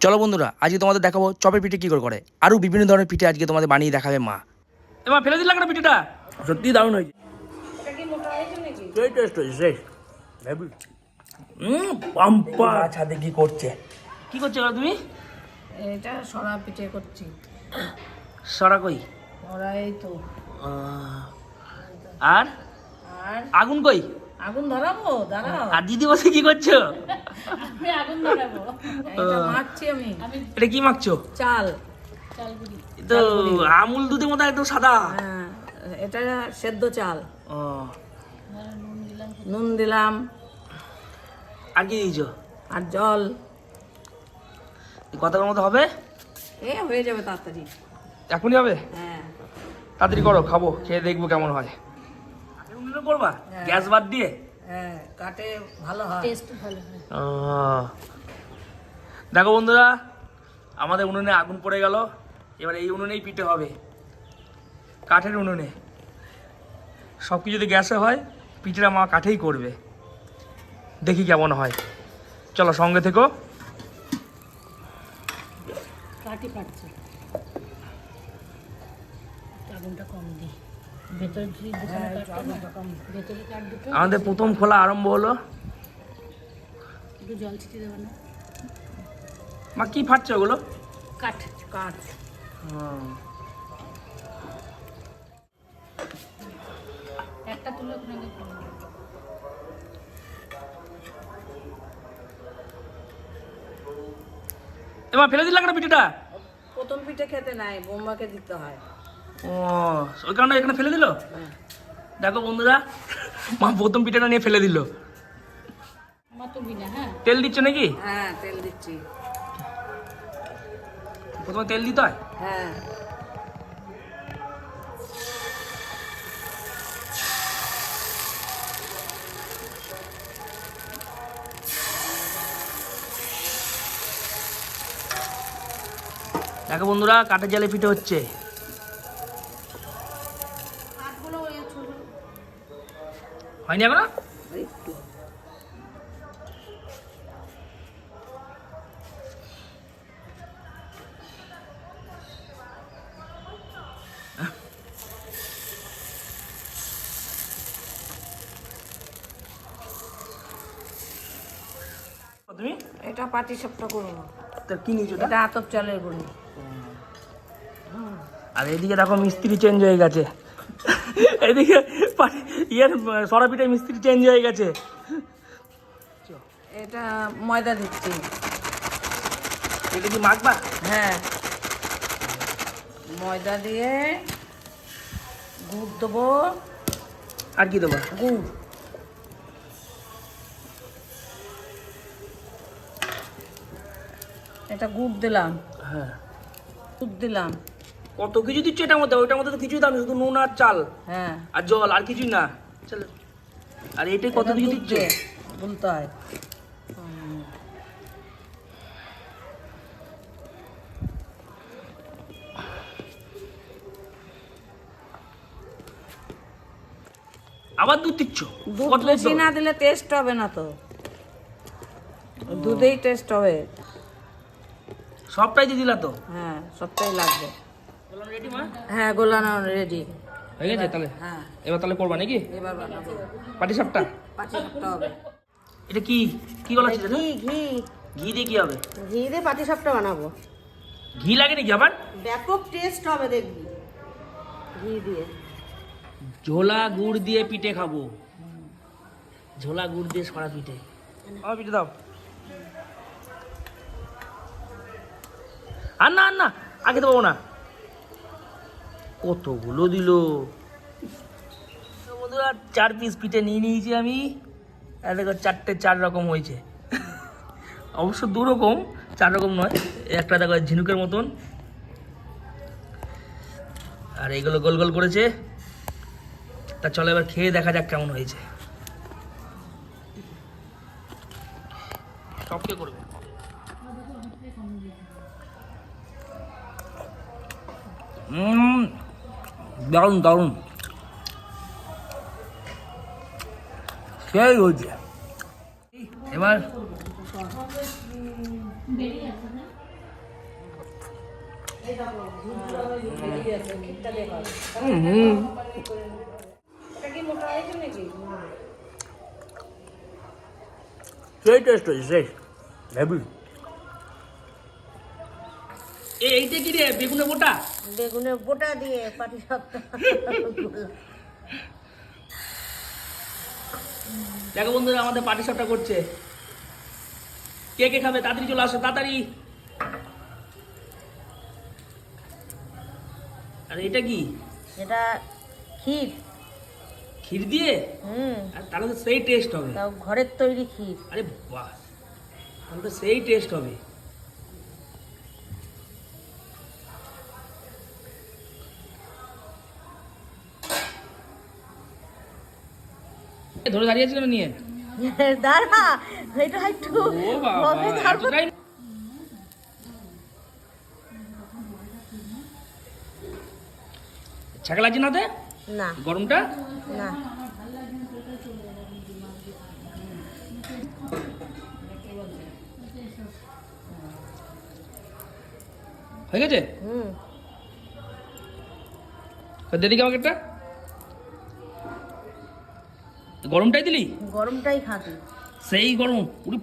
চলো বন্ধুরা, আজকে তোমাদের দেখাবো চপের পিঠে কী করে আরও বিভিন্ন ধরনের পিঠে আজকে তোমাদের বানিয়ে দেখাবে মা। এবার ফেলে দিলাম না পিঠেটা, সত্যি দারুণ হয়েছে। সেই টেস্ট হয়েছে, সেই পাম্পা ছাদে কি করছে, কি করছে তুমি? এটা সরা পিঠে করছি। সরা কই? ওরা এই তো। আর আর আগুন কই? আগুন ধরাবো, দাঁড়াও। আর দিদি বসে কি করছো? আমি আগুন ধরাবো। এটা মাখছি আমি। এটা কি মাখছো? চাল। তো আমুল দুধের মতো একদম সাদা। হ্যাঁ, এটা সেদ্ধ চাল। ও, নুন দিলাম। আর কি দিয়েছো? আর জল। কতটার মতো হবে? হয়ে যাবে তাড়াতাড়ি। এখনই হবে? হ্যাঁ। তাড়াতাড়ি করো, খাবো, খেয়ে দেখবো কেমন হয়। করবা গ্যাস বাদ দিয়ে? হ্যাঁ, কাটে ভালো হয়, টেস্ট ভালো হয়। দেখো বন্ধুরা, আমাদের উনুনে আগুন পড়ে গেল। এবার এই উনুনেই পিঠে হবে, কাঠের উনুনে। সব কিছু যদি গ্যাসে হয়, পিঠেটা মা কাঠেই করবে। দেখি কেমন হয়, চলো সঙ্গে থেকো। কাঠি কাটছে, আগুনটা কম দিই। ভেতরে আমাদের প্রথম খোলা আরম্ভ হলো। একটু জল ছিটিয়ে দেবো না? মা কি ফাটছে ওগুলো? কাঠ কাঠ। একটা তুলে এবার ফেলে দিলাম না পিঠেটা? প্রথম পিঠে খেতে নাই, বোম্বাকে দিতে হয়। ও, ওই কারণে এখানে ফেলে দিল। দেখো বন্ধুরা, মা প্রথম পিঠাটা নিয়ে ফেলে দিল। তেল দিচ্ছ নাকি? হ্যাঁ, তেল দিচ্ছি। প্রথমে তেল দিতে হয়? হ্যাঁ। দেখো বন্ধুরা, কাঠের জালে পিঠে হচ্ছে। হয়নি এখনো? একটু তুমি এটা পাটি সাপটা করবো। তা কি নিয়েছো? এটা আতপ চালের গুঁড়ি। আর এদিকে দেখো মিস্ত্রি চেঞ্জ হয়ে গেছে। এদিকে সরা পিঠে মিস্ত্রি চেঞ্জ হয়ে গেছে। এটা ময়দা দিচ্ছি। এটা কি মাখবা? হ্যাঁ, ময়দা দিয়ে গুড় দেবো। আর কি দেবা? গুড়। এটা গুড় দিলাম। হ্যাঁ, গুড় দিলাম। কত কিছু দিচ্ছ এটার মধ্যে? ওইটার মধ্যে তো কিছুই দাম নেই, শুধু নুন আর চাল হ্যাঁ, আর জল, আর কিছুই না। চলো, আর এটাই কত কিছু দিচ্ছ? বলতে হয়। আবার দুধ দিচ্ছ? দুধ কত বেশি না দিলে টেস্ট হবে না তো, দুধেই টেস্ট হবে। সবটাই দিয়ে দিলা তো? হ্যাঁ, সবটাই লাগবে। রেডি মা? হ্যাঁ, গোলানো রেডি হয়ে গেছে তাহলে? হ্যাঁ, এবার তাহলে করবা নাকি এবার বানাবো। পাটি সাপটা? পাটি সাপটা হবে। এটা কি কি গলা ছিল? ঘি ঘি ঘি দিয়ে কি হবে? ঘি দিয়ে পাটি সাপটা বানাবো, ঘি লাগে নাকি আবার? ব্যাপক টেস্ট হবে দেখবি ঘি দিয়ে। ঝোলা গুড় দিয়ে পিঠে খাবো, ঝোলা গুড় দিয়ে সরা পিঠে। আমার পিঠে দাও। আর না আর না, আগে দেবো না। কতগুলো দিল বন্ধুরা, 4 পিস পিঠে নিয়ে নিয়েছি আমি। আর দেখো 4টে 4 রকম হয়েছে। অবশ্য 2 রকম, 4 রকম নয়। একটা দেখো ঝিনুকের মতন, আর এইগুলো গোল গোল করেছে। তা চলো এবার খেয়ে দেখা যাক কেমন হয়েছে। সবকে করবে। দারুণ দারুণ, সেই হয়েছে। এবার এই দেখো দুধগুলো আমার বেরিয়ে গেছে, ক্ষীরটা দেখো। এটা কি মোটা হয়েছে নাকি? সেই টেস্ট হয়েছে সেই হেভি। এইটা কি রে, বেগুনের বোটা? বেগুনের বোটা দিয়ে পাটিসাপটা। দেখো বন্ধুরা, আমাদের পাটি সাপটা করছে। কে কে খাবে তাড়াতাড়ি চলে আসো, তাড়াতাড়ি। আরে এটা কি? এটা ক্ষীর। ক্ষীর দিয়ে? আর তাহলে তো সেই টেস্ট হবে। তাও ঘরের তৈরি ক্ষীর। আরে বাহ, তাহলে তো সেই টেস্ট হবে। ধরে দাঁড়িয়ে ছিল নিয়ে। দাঁড়া, এটা একটু ও বাবা, হবে, তারপর এতটাই? ছাকা লাগছে না তে? না গরমটা? না। হয়ে গেছে? দিদিকে আমাকে একটা গরমটাই দিলি? গরমটাই খাবি। সেই গরম পুরো।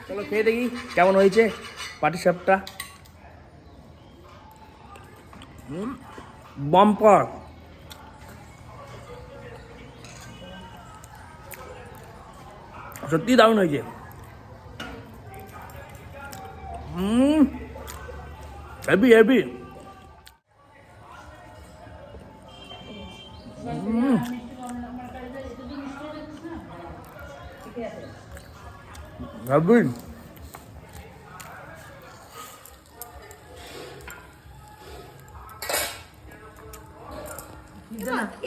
চলো খেয়ে দেখি কেমন হয়েছে পাটিসাপটা। বাম্পার। সত্যি দারুণ হয়েছে। Heavy heavy. হেভি।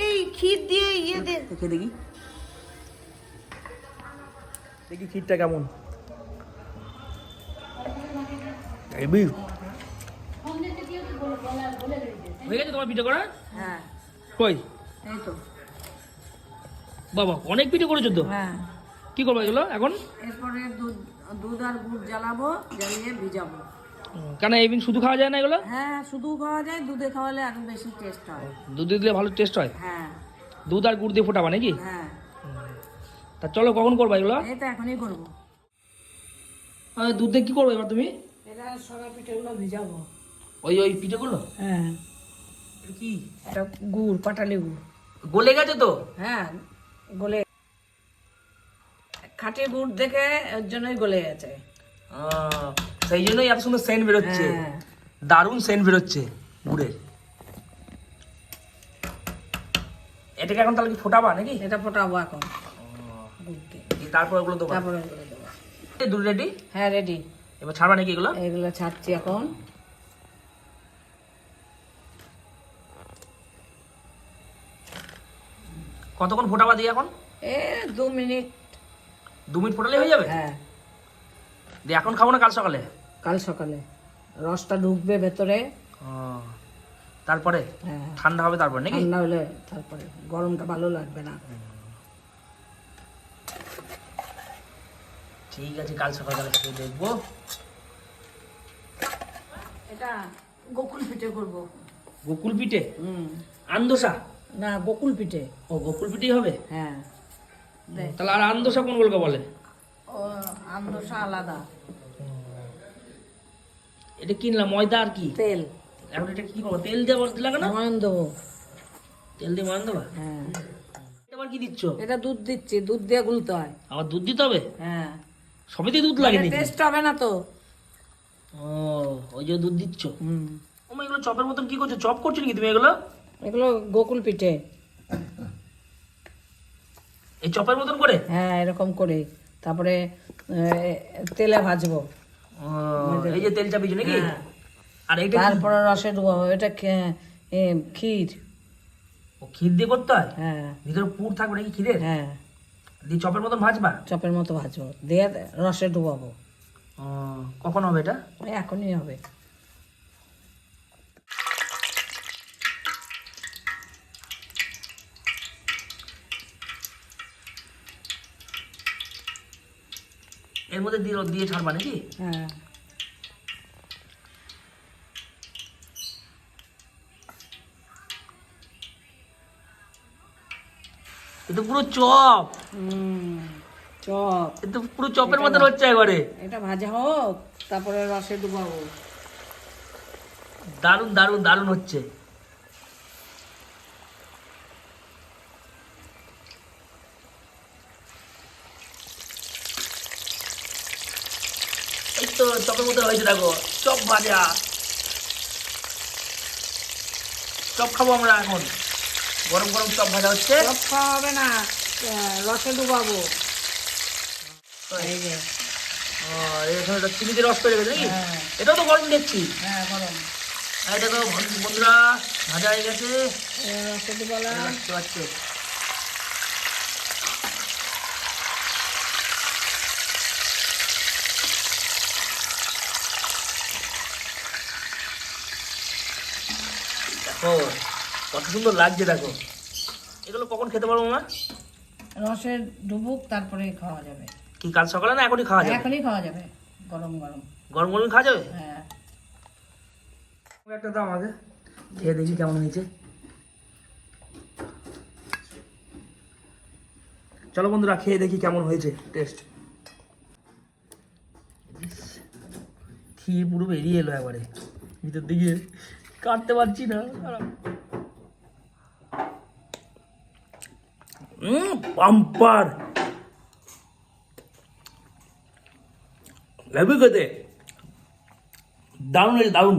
এই ক্ষীর দিয়ে ইয়ে দে। দেখে দেখি দেখি ক্ষীরটা কেমন। হেভি। হয়ে গেছে তোমার পিঠে করা? হ্যাঁ কই এই তো। বাবা, অনেক পিঠে করেছো তো। হ্যাঁ, কি করবো এগুলো এখন? এরপরে দুধ আর গুড় জ্বালাবো, জ্বালিয়ে ভিজাবো। কেন এইদিন শুধু খাওয়া যায় না এগুলো? হ্যাঁ, শুধু খাওয়া যায়, দুধে খাওয়ালে আরো বেশি টেস্ট হয়। দুধ দিলে ভালো টেস্ট হয়? হ্যাঁ দুধ আর গুড় দিয়ে ফোটাবা নাকি? হ্যাঁ, তা চলো কখন করবা এগুলো? এই তো এখনই করবো। দুধ দিয়ে কি করবো এবার তুমি? এটা সরা পিঠেগুলো ভিজাবো। ওই পিঠেগুলো? হ্যাঁ, এটা কি? এটা গুড়, পাটালি গুড়। গলে গেছে তো? হ্যাঁ গলে, খাঁটি গুড় দেখে ওর জন্যই গলে গেছে। সেই জন্যই এত সুন্দর সেন্ট বেরোচ্ছে। হ্যাঁ। দারুণ সেন্ট বেরোচ্ছে গুড়ের। এটাকে এখন তাহলে কি ফোটাবা নাকি? এটা ফোটাবো এখন গুড় দিয়ে। তারপর ওগুলো দেবো? তারপরে এগুলো দেবো। দুধ রেডি? হ্যাঁ রেডি। এবার ছাড়বা নাকি এগুলো? এগুলো ছাড়ছি এখন। কতক্ষণ ফোটাবা দিয়ে এখন? 2 মিনিট। 2 মিনিট ফোটালে হয়ে যাবে? হ্যাঁ, দিয়ে এখন খাবো না কাল সকালে? কাল সকালে রসটা ঢুকবে ভেতরে। তারপরে হ্যাঁ, ঠান্ডা হবে তারপর নাকি? ঠান্ডা হলে তারপরে, গরমটা ভালো লাগবে না। ঠিক আছে, কাল সকালে খেয়ে দেখবো। এটা গোকুল পিঠে করবো। গোকুল পিঠে? আন্দোসা? না, গোকুল পিঠে। ও, গোকুল পিঠেই হবে? হ্যাঁ, তাহলে আর আন্দোসা কোনগুলোকে বলে? ও আন্দোসা আলাদা। এটা কিনলাম ময়দা আর কি? তেল। এখন এটা কি করবো? তেল দিয়ে বসতে লাগে না? ময়ন দেবো। তেল দিয়ে ময়ন দেবা? হ্যাঁ, এবার কি দিচ্ছ? এটা দুধ দিচ্ছি, দুধ দিয়ে গুলতে হয়। আবার দুধ দিতে হবে? হ্যাঁ, সবেতেই দুধ লাগে নাকি? টেস্ট হবে না তো। ও, ওই যে দুধ দিচ্ছ। হুম, এগুলো চপের মতন কি করছো? চপ করছো নাকি তুমি এগুলো? এগুলো গোকুল পিঠে। এই চপের মতন করে? হ্যাঁ, এরকম করে তারপরে তেলে ভাজবো। এই যে তেল চাপিয়েছো নাকি? হ্যাঁ। আর এইটা কি? তারপরে রসে ডুবাবো। এটা ক্ষীর। ও, ক্ষীর দিয়ে করতে হয়? হ্যাঁ ভিতরে পুর থাকবে নাকি ক্ষীরের? হ্যাঁ, দিয়ে চপের মতন ভাজবা? চপের মতো ভাজবো, দিয়ে রসে ডুবাবো। কখন হবে এটা? এখনই হবে। এর মধ্যে দিয়ে দিয়ে ছাড়বা নাকি? হ্যাঁ, তো পুরো চপ, চপ। এ তো পুরো চপের মতন হচ্ছে একবারে। এটা ভাজা হোক, তারপরে রসে ডুবাবো। দারুণ দারুণ দারুণ হচ্ছে। এই তো চপের মতো হয়েছে, দেখো চপ ভাজা। চপ খাবো আমরা এখন, গরম গরম চপ ভাজা হচ্ছে। চপ খাওয়া হবে না, রসে ডুবাবো। এই যে, এখানে চিনিতে রস করে গেছে নাকি? হ্যাঁ। এটাও তো গরম দেখছি। হ্যাঁ গরম। এই দেখো বন্ধুরা, ভাজা হয়ে গেছে, রসে ডুবালাম। দেখতে পাচ্ছ। দেখো কত সুন্দর লাগছে, দেখো। এগুলো কখন খেতে পারবো মা? রসে ডুবুক, তারপরে খাওয়া যাবে। কি কাল সকালে না এখনই খাওয়া যাবে? এখনই খাওয়া যাবে, গরম গরম। গরম গরম খাওয়া যাবে? হ্যাঁ। একটা দাম আগে খেয়ে দেখি কেমন হয়েছে। চলো বন্ধুরা, খেয়ে দেখি কেমন হয়েছে টেস্ট। ক্ষীর পুরো বেরিয়ে এলো একবারে ভিতর দিকে, কাটতে পারছি না। পাম্পার লাগবে খেতে, দারুণ হয়েছে, দারুণ।